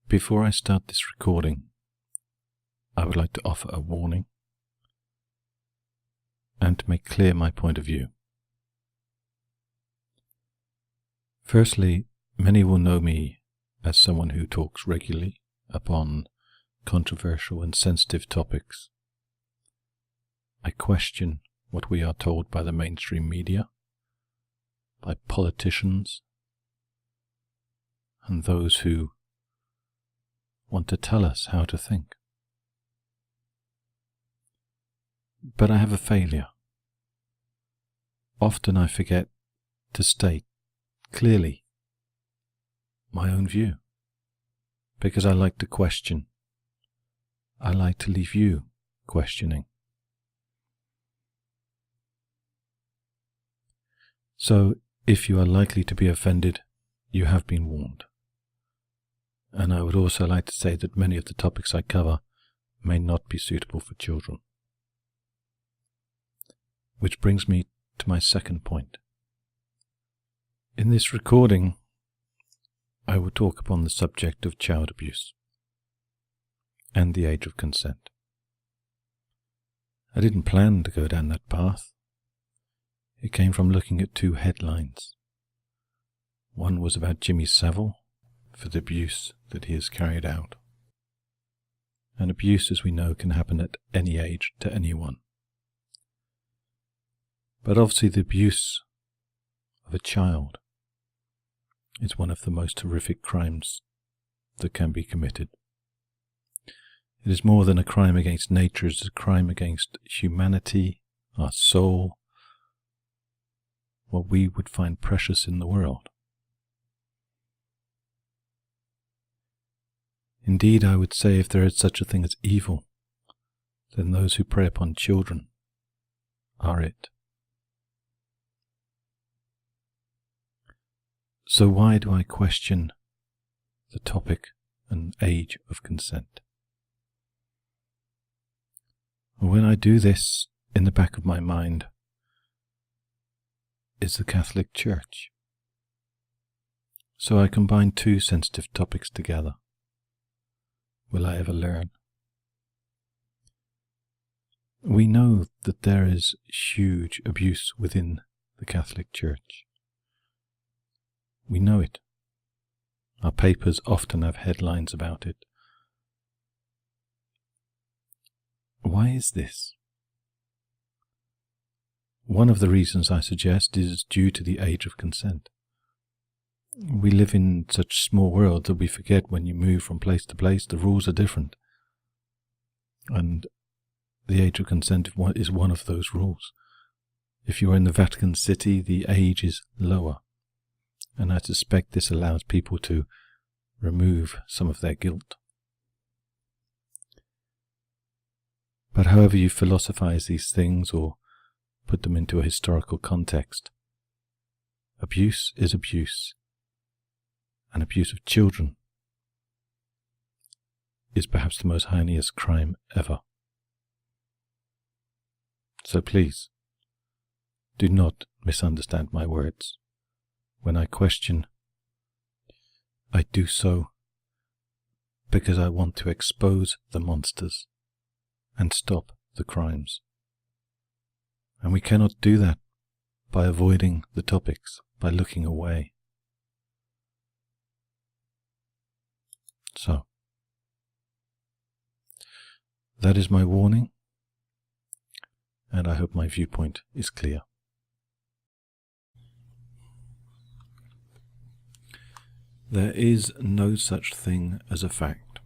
Before I start this recording, I would like to offer a warning and to make clear my point of view. Firstly, many will know me as someone who talks regularly upon controversial and sensitive topics. I question what we are told by the mainstream media, by politicians, and those who want to tell us how to think. But I have a failure. Often I forget to state clearly my own view, because I like to question. I like to leave you questioning. So, if you are likely to be offended, you have been warned. And I would also like to say that many of the topics I cover may not be suitable for children. Which brings me to my second point. In this recording, I will talk upon the subject of child abuse and the age of consent. I didn't plan to go down that path. It came from looking at two headlines. One was about Jimmy Savile for the abuse that he has carried out. And abuse, as we know, can happen at any age to anyone. But obviously the abuse of a child is one of the most horrific crimes that can be committed. It is more than a crime against nature, it is a crime against humanity, our soul, what we would find precious in the world. Indeed, I would say if there is such a thing as evil, then those who prey upon children are it. So why do I question the topic and age of consent? When I do this, in the back of my mind is the Catholic Church. So I combine two sensitive topics together. Will I ever learn? We know that there is huge abuse within the Catholic Church. We know it. Our papers often have headlines about it. Why is this? One of the reasons I suggest is due to the age of consent. We live in such small world that we forget when you move from place to place, the rules are different. And the age of consent is one of those rules. If you are in the Vatican City, the age is lower. And I suspect this allows people to remove some of their guilt. But however you philosophize these things or put them into a historical context, abuse is abuse. And abuse of children is perhaps the most heinous crime ever. So please, do not misunderstand my words. When I question, I do so because I want to expose the monsters and stop the crimes. And we cannot do that by avoiding the topics, by looking away. So, that is my warning, and I hope my viewpoint is clear. There is no such thing as a fact,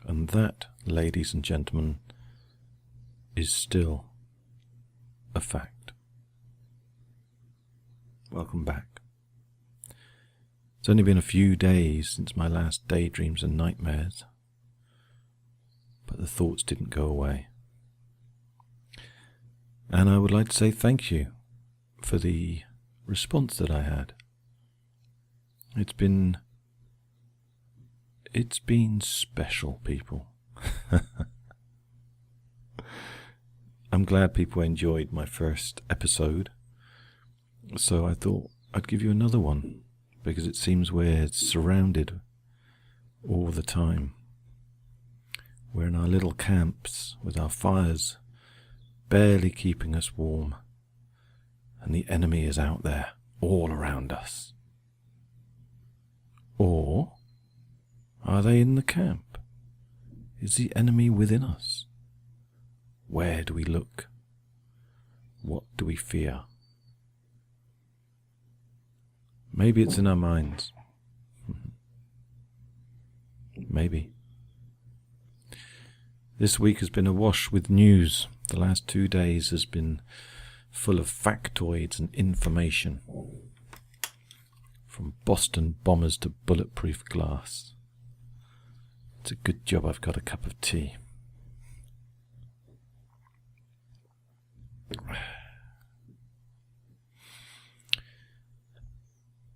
and that, ladies and gentlemen, is still a fact. Welcome back. It's only been a few days since my last Daydreams and Nightmares, but the thoughts didn't go away. And I would like to say thank you for the response that I had. It's been special, people. I'm glad people enjoyed my first episode, so I thought I'd give you another one, because it seems we're surrounded all the time. We're in our little camps with our fires barely keeping us warm, and the enemy is out there all around us. Or are they in the camp? Is the enemy within us? Where do we look? What do we fear? Maybe it's in our minds. Maybe. This week has been awash with news. The last 2 days has been full of factoids and information. From Boston bombers to bulletproof glass. It's a good job I've got a cup of tea.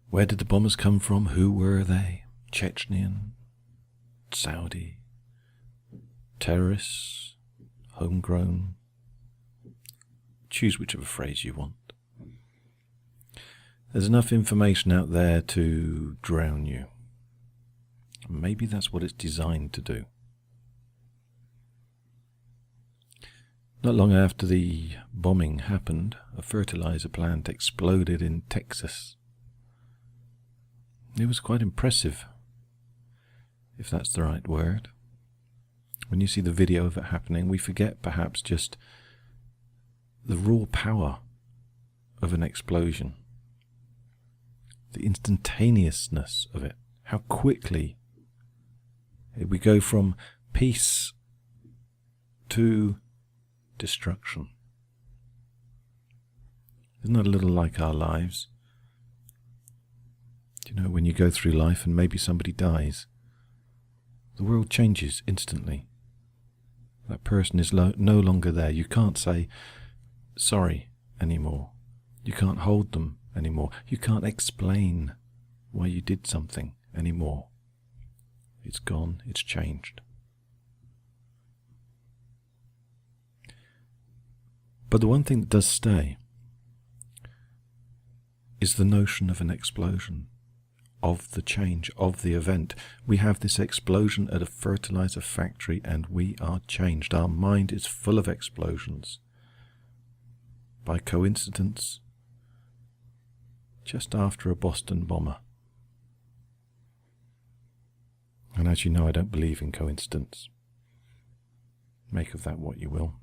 Where did the bombers come from? Who were they? Chechenian? Saudi? Terrorists? Homegrown? Choose whichever phrase you want. There's enough information out there to drown you. Maybe that's what it's designed to do. Not long after the bombing happened, a fertilizer plant exploded in Texas. It was quite impressive, if that's the right word. When you see the video of it happening, we forget perhaps just the raw power of an explosion. The instantaneousness of it. How quickly we go from peace to destruction. Isn't that a little like our lives? You know, when you go through life and maybe somebody dies, the world changes instantly. That person is no longer there. You can't say sorry anymore. You can't hold them anymore. You can't explain why you did something anymore. It's gone. It's changed. But the one thing that does stay is the notion of an explosion, of the change, of the event. We have this explosion at a fertilizer factory and we are changed. Our mind is full of explosions. By coincidence, just after a Boston bomber. And as you know, I don't believe in coincidence. Make of that what you will.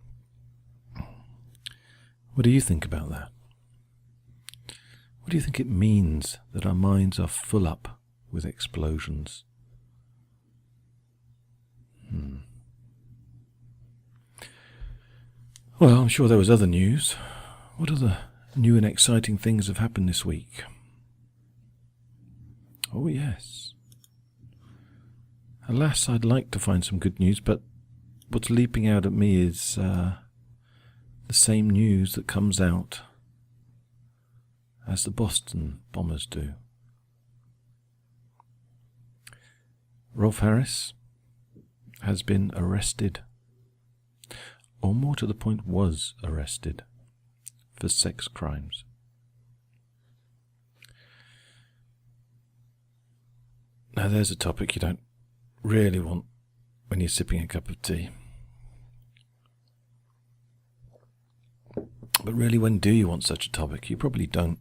What do you think about that? What do you think it means that our minds are full up with explosions? Well, I'm sure there was other news. What other new and exciting things have happened this week? Oh yes. Alas, I'd like to find some good news, but what's leaping out at me is the same news that comes out as the Boston bombers do. Rolf Harris has been arrested, or more to the point was arrested, for sex crimes. Now there's a topic you don't really want when you're sipping a cup of tea. But really, when do you want such a topic? You probably don't.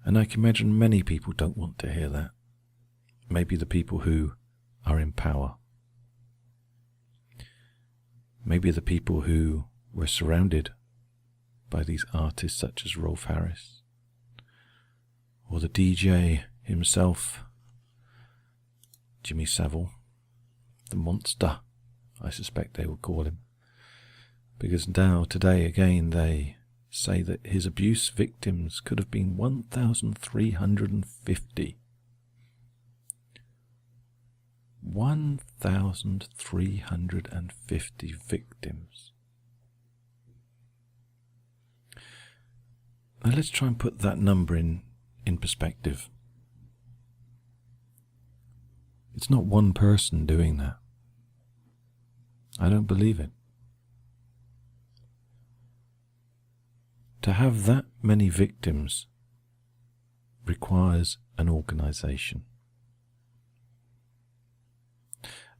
And I can imagine many people don't want to hear that. Maybe the people who are in power. Maybe the people who were surrounded by these artists such as Rolf Harris. Or the DJ himself, Jimmy Savile, the monster, I suspect they will call him. Because now, today, again, they say that his abuse victims could have been 1,350. 1,350 victims. Now let's try and put that number in perspective. It's not one person doing that. I don't believe it. To have that many victims requires an organisation.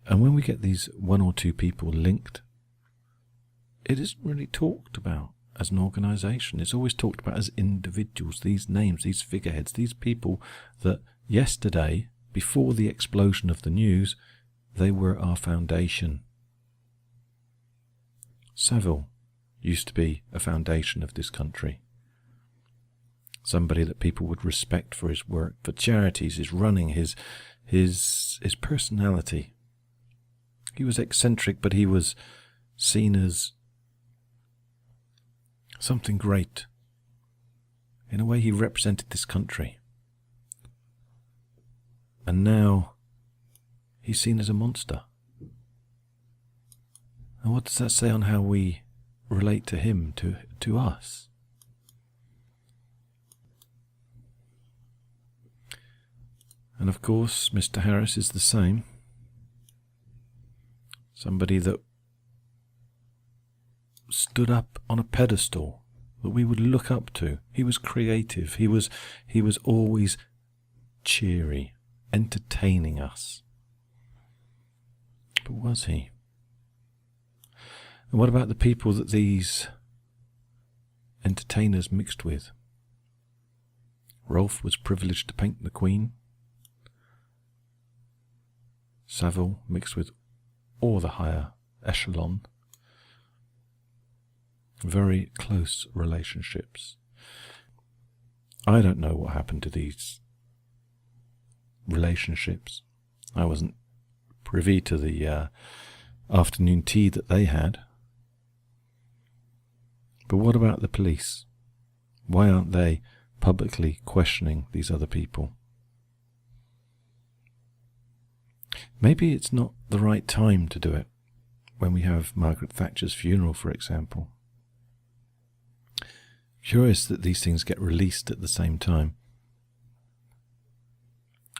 And when we get these one or two people linked, it isn't really talked about as an organisation. It's always talked about as individuals, these names, these figureheads, these people that yesterday, before the explosion of the news, they were our foundation. Savile used to be a foundation of this country. Somebody that people would respect for his work, for charities, his running, his personality. He was eccentric, but he was seen as something great. In a way, he represented this country. And now he's seen as a monster. And what does that say on how we relate to him, to us? And of course, Mr. Harris is the same. Somebody that stood up on a pedestal that we would look up to. He was creative. He was always cheery, entertaining us. But was he? And what about the people that these entertainers mixed with? Rolfe was privileged to paint the Queen. Savile mixed with all the higher echelon. Very close relationships. I don't know what happened to these relationships. I wasn't privy to the afternoon tea that they had. But what about the police? Why aren't they publicly questioning these other people? Maybe it's not the right time to do it, when we have Margaret Thatcher's funeral, for example. Curious that these things get released at the same time.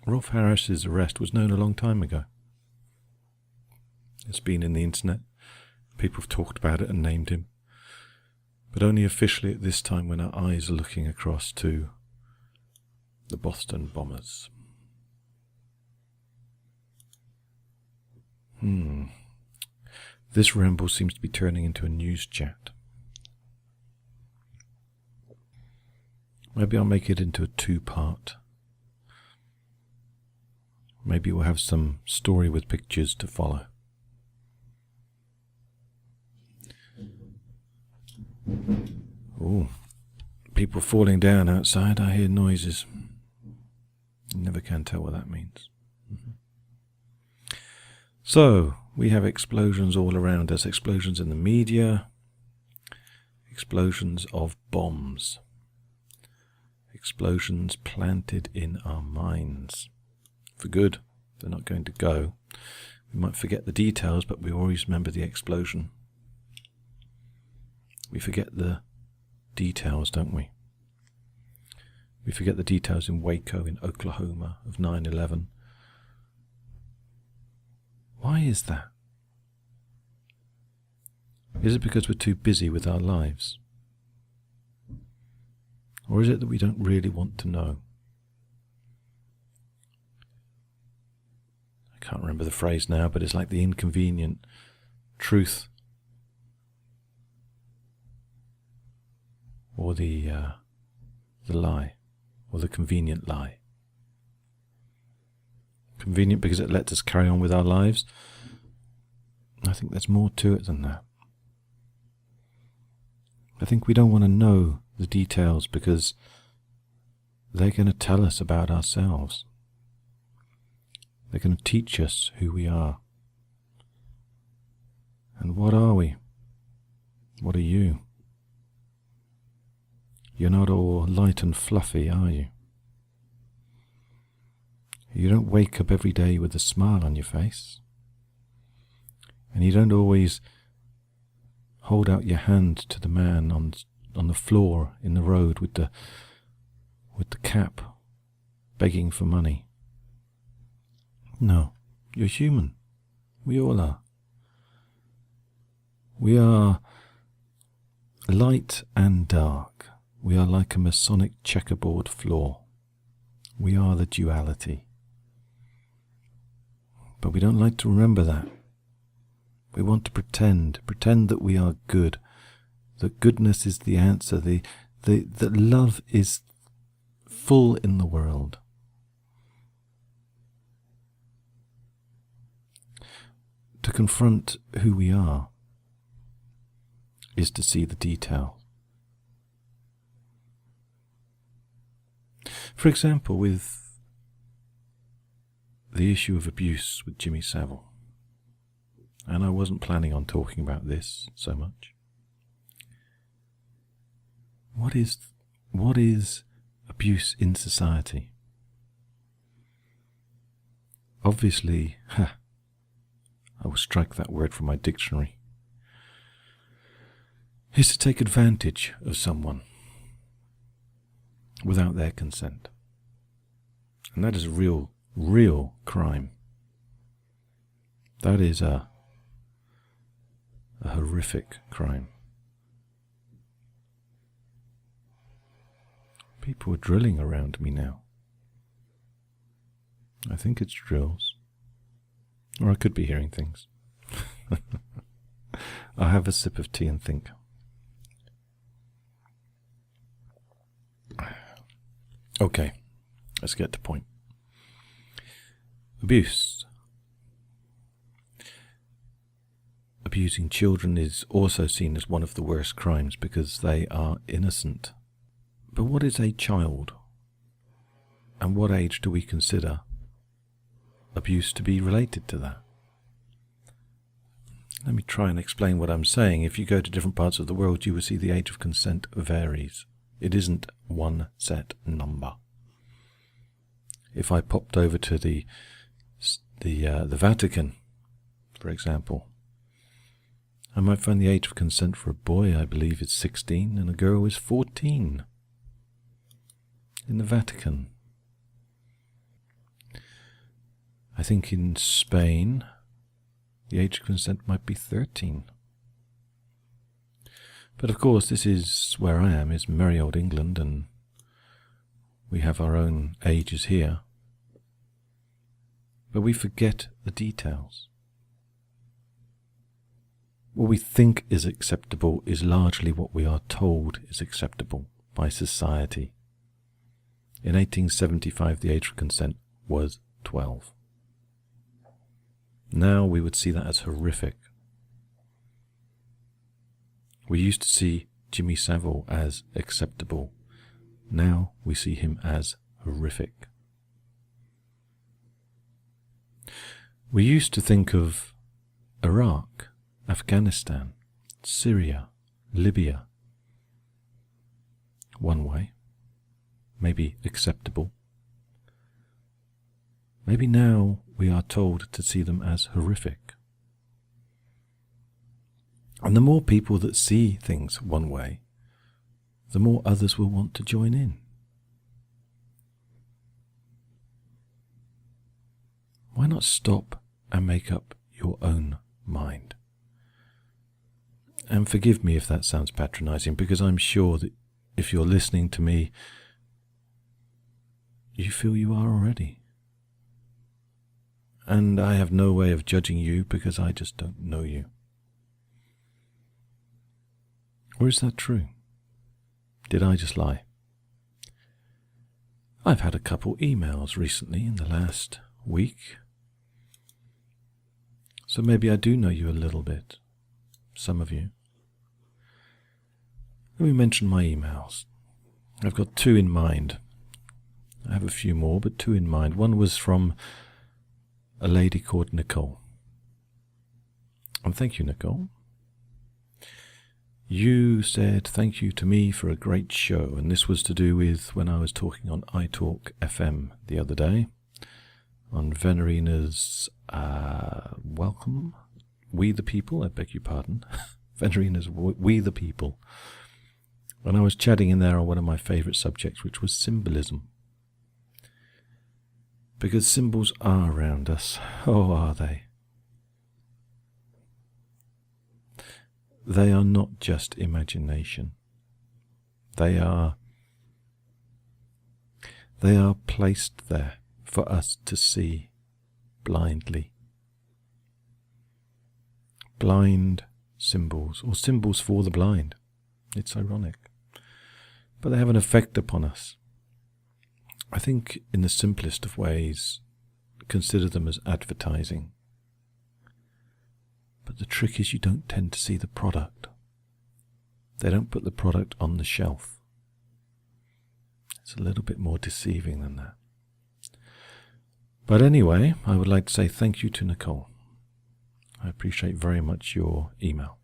Rolfe Harris's arrest was known a long time ago. It's been in the internet. People have talked about it and named him. But only officially at this time, when our eyes are looking across to the Boston bombers. This ramble seems to be turning into a news chat. Maybe I'll make it into a two-part. Maybe we'll have some story with pictures to follow. Oh, people falling down outside. I hear noises. You never can tell what that means. So, we have explosions all around us. Explosions in the media. Explosions of bombs. Explosions planted in our minds. For good. They're not going to go. We might forget the details, but we always remember the explosion. We forget the details, don't we? We forget the details in Waco, in Oklahoma, of 9/11. Why is that? Is it because we're too busy with our lives? Or is it that we don't really want to know? I can't remember the phrase now, but it's like the inconvenient truth. Or the lie. Or the convenient lie. Convenient because it lets us carry on with our lives. I think there's more to it than that. I think we don't want to know the details because they're going to tell us about ourselves. They're going to teach us who we are. And what are we? What are you? You're not all light and fluffy, are you? You don't wake up every day with a smile on your face. And you don't always hold out your hand to the man on the floor in the road with the cap, begging for money. No, you're human. We all are. We are light and dark. We are like a Masonic checkerboard floor. We are the duality. But we don't like to remember that. We want to pretend that we are good, that goodness is the answer, that love is full in the world. To confront who we are is to see the detail. For example, with the issue of abuse with Jimmy Savile, and I wasn't planning on talking about this so much. What is abuse in society? Obviously, I will strike that word from my dictionary, is to take advantage of someone without their consent. And that is a real crime. That is a horrific crime. People are drilling around me now. I think it's drills. Or I could be hearing things. I'll have a sip of tea and think. Okay, let's get to point. Abuse. Abusing children is also seen as one of the worst crimes because they are innocent. But what is a child? And what age do we consider abuse to be related to that? Let me try and explain what I'm saying. If you go to different parts of the world, you will see the age of consent varies. It isn't one set number. If I popped over to the Vatican, for example, I might find the age of consent for a boy, I believe, is 16, and a girl is 14. In the Vatican. I think in Spain, the age of consent might be 13. But of course, this is where I am, is merry old England, and we have our own ages here. But we forget the details. What we think is acceptable is largely what we are told is acceptable by society. In 1875, the age of consent was 12. Now we would see that as horrific. We used to see Jimmy Savile as acceptable. Now we see him as horrific. We used to think of Iraq, Afghanistan, Syria, Libya one way. Maybe acceptable. Maybe now we are told to see them as horrific. And the more people that see things one way, the more others will want to join in. Why not stop and make up your own mind? And forgive me if that sounds patronizing, because I'm sure that if you're listening to me, you feel you are already. And I have no way of judging you because I just don't know you. Or is that true? Did I just lie? I've had a couple emails recently in the last week. So maybe I do know you a little bit. Some of you. Let me mention my emails. I've got two in mind. I have a few more, but two in mind. One was from a lady called Nicole. And thank you, Nicole. You said thank you to me for a great show, and this was to do with when I was talking on iTalk FM the other day, on Venerina's Welcome, We the People, I beg your pardon, Venerina's We the People. When I was chatting in there on one of my favourite subjects, which was symbolism. Because symbols are around us. Oh, are they? They are not just imagination. They are They are placed there for us to see blindly. Blind symbols, or symbols for the blind. It's ironic. But they have an effect upon us. I think in the simplest of ways, consider them as advertising. But the trick is you don't tend to see the product. They don't put the product on the shelf. It's a little bit more deceiving than that. But anyway, I would like to say thank you to Nicole. I appreciate very much your email.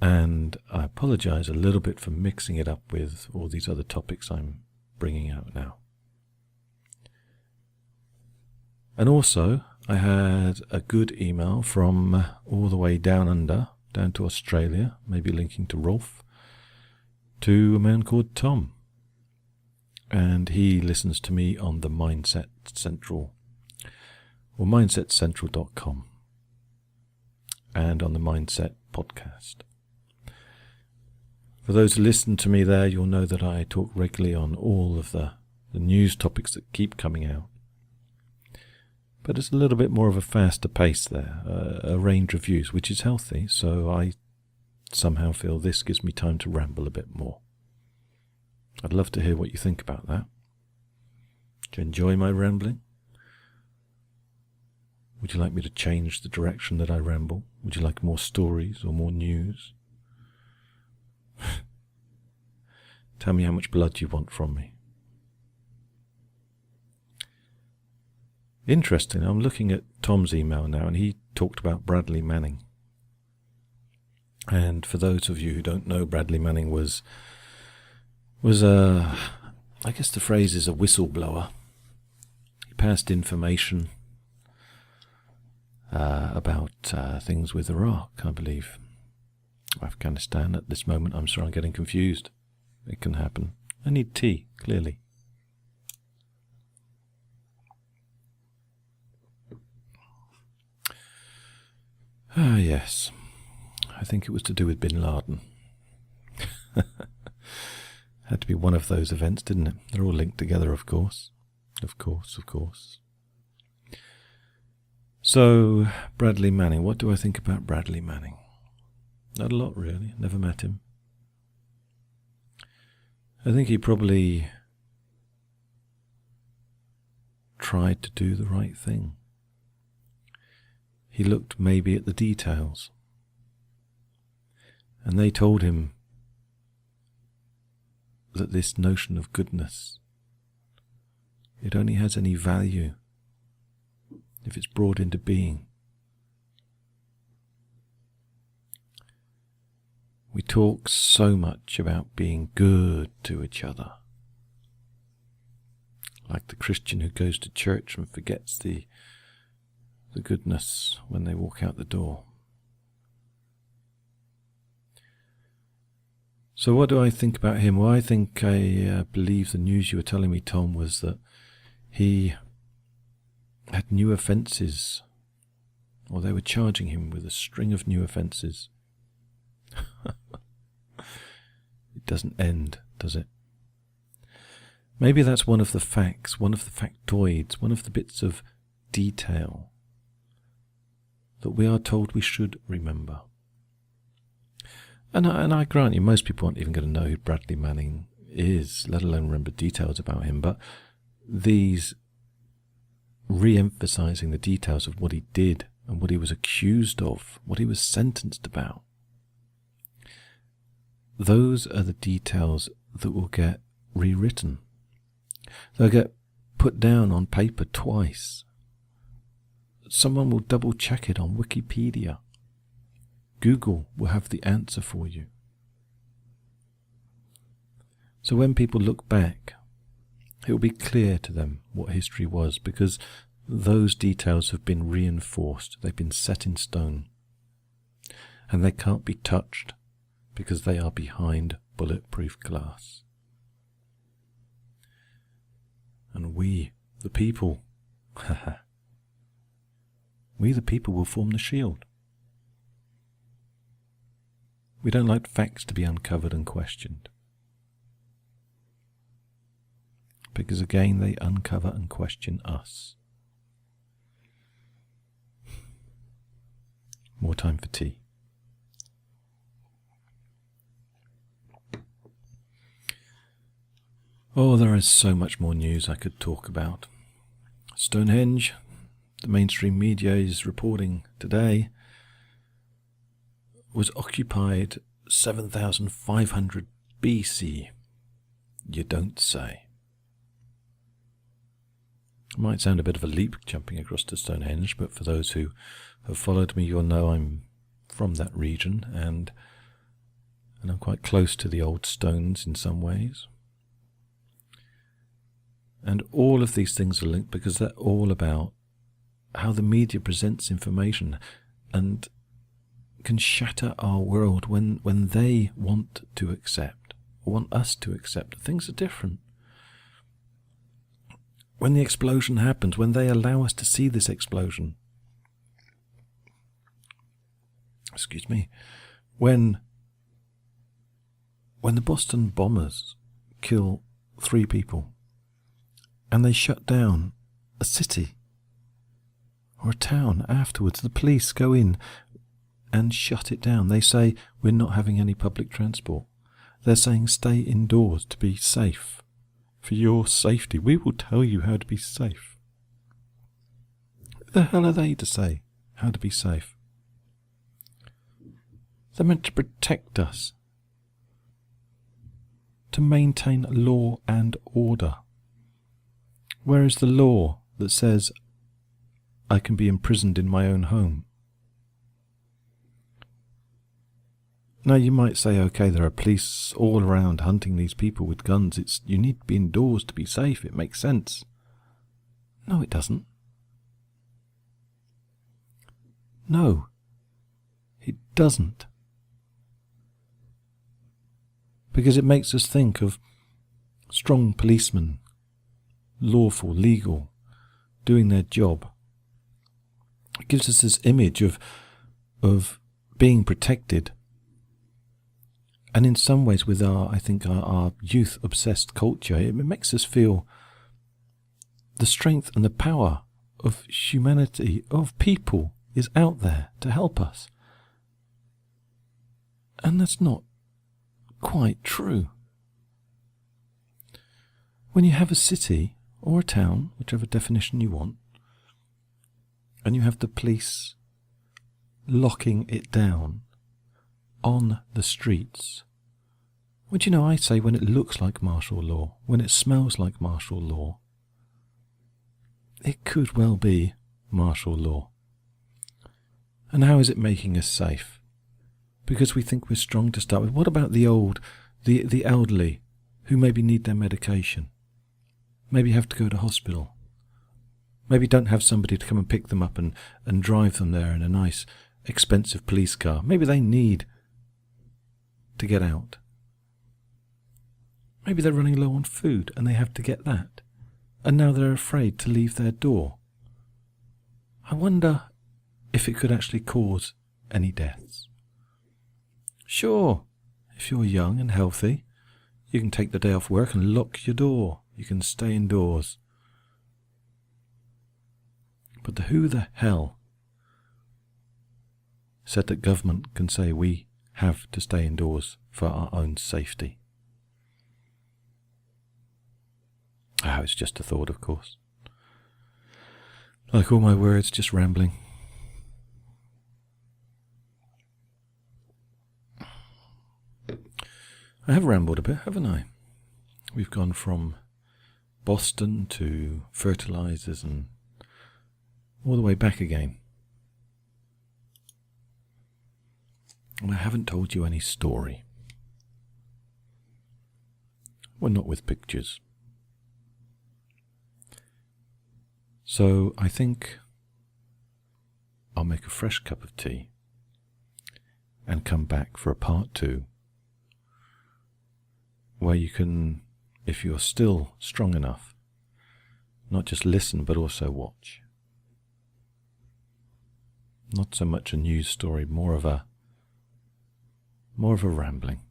And I apologize a little bit for mixing it up with all these other topics I'm bringing out now. And also, I had a good email from all the way down under, down to Australia, maybe linking to Rolf, to a man called Tom. And he listens to me on the Mindset Central, or mindsetcentral.com, and on the Mindset podcast. For those who listen to me there, you'll know that I talk regularly on all of the news topics that keep coming out. But it's a little bit more of a faster pace there, a range of views, which is healthy, so I somehow feel this gives me time to ramble a bit more. I'd love to hear what you think about that. Do you enjoy my rambling? Would you like me to change the direction that I ramble? Would you like more stories or more news? Tell me how much blood you want from me. Interesting, I'm looking at Tom's email now, and he talked about Bradley Manning. And for those of you who don't know, Bradley Manning was a, I guess the phrase is a whistleblower. He passed information about things with Iraq, I believe. Afghanistan at this moment. I'm sorry, I'm getting confused. It can happen. I need tea, clearly. Ah, yes. I think it was to do with Bin Laden. Had to be one of those events, didn't it? They're all linked together, of course. Of course, of course. So, Bradley Manning. What do I think about Bradley Manning? Not a lot, really. Never met him. I think he probably tried to do the right thing. He looked maybe at the details. And they told him that this notion of goodness, it only has any value if it's brought into being. We talk so much about being good to each other, like the Christian who goes to church and forgets the goodness when they walk out the door. So what do I think about him? Well, I believe the news you were telling me, Tom, was that he had new offences, or they were charging him with a string of new offences. It doesn't end, does it? Maybe that's one of the facts, one of the factoids, one of the bits of detail that we are told we should remember. And I grant you, most people aren't even going to know who Bradley Manning is, let alone remember details about him, but these re-emphasizing the details of what he did and what he was accused of, what he was sentenced about, those are the details that will get rewritten. They'll get put down on paper twice. Someone will double check it on Wikipedia. Google will have the answer for you. So when people look back, it will be clear to them what history was, because those details have been reinforced, they've been set in stone, and they can't be touched because they are behind bulletproof glass. And we, the people, we the people will form the shield. We don't like facts to be uncovered and questioned. because again they uncover and question us. More time for tea. Oh, there is so much more news I could talk about. Stonehenge, the mainstream media is reporting today, was occupied 7,500 BC. You don't say. It might sound a bit of a leap jumping across to Stonehenge, but for those who have followed me, you'll know I'm from that region, and I'm quite close to the old stones in some ways. And all of these things are linked because they're all about how the media presents information and can shatter our world when they want to accept, or want us to accept. Things are different. When the explosion happens, when they allow us to see this explosion, excuse me, when the Boston bombers kill 3 people, and they shut down a city or a town afterwards, the police go in and shut it down. They say, we're not having any public transport. They're saying, stay indoors to be safe. For your safety, we will tell you how to be safe. Who the hell are they to say how to be safe? They're meant to protect us, to maintain law and order. Where is the law that says I can be imprisoned in my own home? Now you might say, okay, there are police all around hunting these people with guns. You need to be indoors to be safe. It makes sense. No, it doesn't. No, it doesn't. Because it makes us think of strong policemen, lawful, legal, doing their job. It gives us this image of being protected. And in some ways, with our youth-obsessed culture, it makes us feel the strength and the power of humanity, of people, is out there to help us. And that's not quite true. When you have a city or a town, whichever definition you want, and you have the police locking it down on the streets, well, do you know, I say when it looks like martial law, when it smells like martial law, it could well be martial law. And how is it making us safe? Because we think we're strong to start with. What about the elderly, who maybe need their medication? Maybe have to go to hospital. Maybe don't have somebody to come and pick them up and drive them there in a nice, expensive police car. Maybe they need to get out. Maybe they're running low on food and they have to get that. And now they're afraid to leave their door. I wonder if it could actually cause any deaths. Sure, if you're young and healthy, you can take the day off work and lock your door. You can stay indoors. But who the hell said that government can say we have to stay indoors for our own safety? It's just a thought, of course. Like all my words, just rambling. I have rambled a bit, haven't I? We've gone from Boston to fertilizers and all the way back again. And I haven't told you any story. Well, not with pictures. So I think I'll make a fresh cup of tea and come back for a part 2, where you can, if you're still strong enough, not just listen but also watch. Not so much a news story, more of a rambling.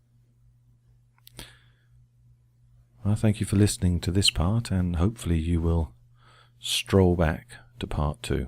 Well, thank you for listening to this part, and hopefully you will stroll back to part 2.